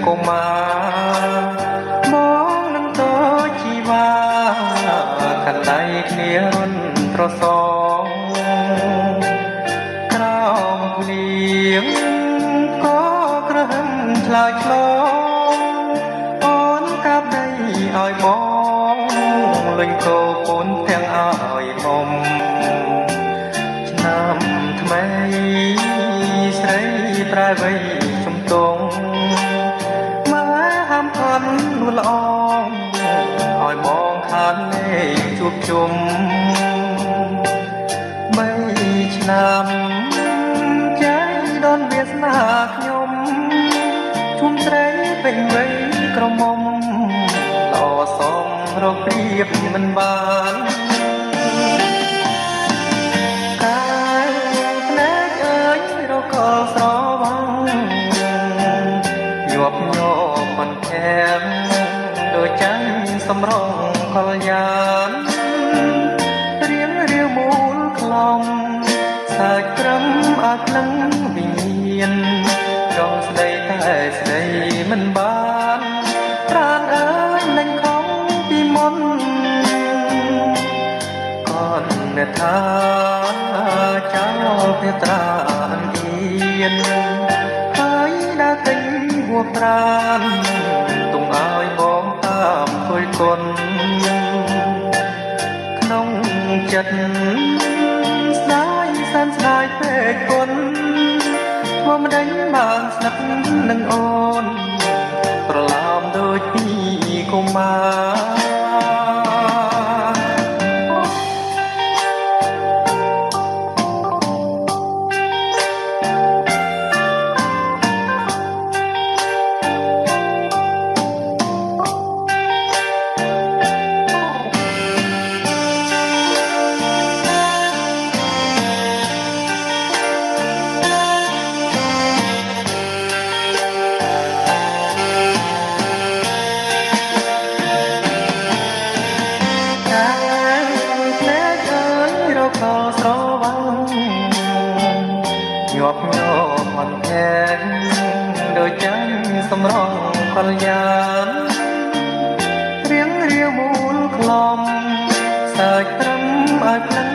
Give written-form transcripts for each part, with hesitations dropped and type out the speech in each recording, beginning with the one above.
កុមារបងនឹងតជីវ៉ាកណ្ដៃគ្នារុនត្រសងក្រោមភ្លៀងក៏ក្រហមឆ្លើយឆ្លងអូនកាប់ដីឲ្យបងលេងកោពូនទាំងឲ្យមុំឆ្នាំថ្មីស្រីប្រែវ័យជំទង់មកហាមខន់នួនល្អឲ្យបងខានលេងជួបជុំ3ឆ្នាំใจដនវាសនាខ្ញុំជុំស្រីពេញវ័យក្រមុំល្អសមរកព្រៀបមិនបានកាយភ្នែកអើយរកស្រវាំងញាប់ញ័រមិនខែមដូចចាញ់សំរងកលយានរៀងរាវមូលខ្លំសាច់ត្រឹមអាក្លឹងវិញ្ញាណចង់ស្ដីតែស្ដីមិនបានប្រាណអើយនឹងខំពីមុនก่อนអ្នកថាចោលភាត្រាអន្ទានហើយដើរទិញហួប្រានទុំឲ្យបងតាមគយគុណក្នុងចិត្តស្ដាយសានស្ដាយពេកគុណធ្វើមិនដេញបានស្និទ្ធនឹងអូនប្រឡំដូចពីកុមារស្រវាំងញាប់ញ័រមិនខែងដូចចាញ់សំរងកលយានរៀងរាវមូលខ្លំសាច់ត្រឹមឲ្យផ្លឹង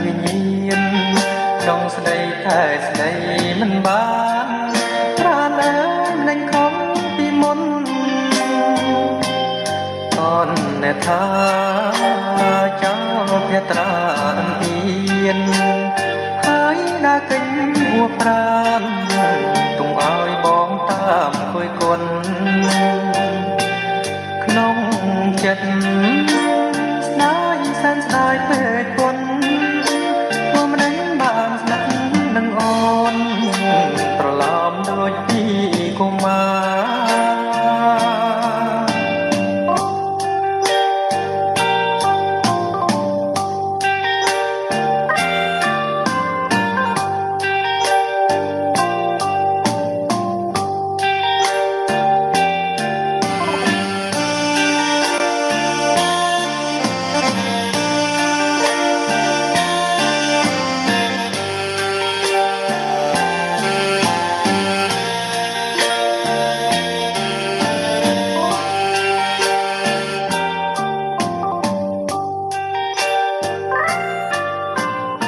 វិញ្ញាណចង់ស្ដីតែស្ដីមិនបានប្រាណអើយនឹងខំពីមុនតនអ្នកថាចោលភាត្រាអន្ទានហើយដើរទិញហួប្រានទុំឲ្យបងតាមគយគុណក្នុងចិត្តស្ដាយសែនស្ដាយពេ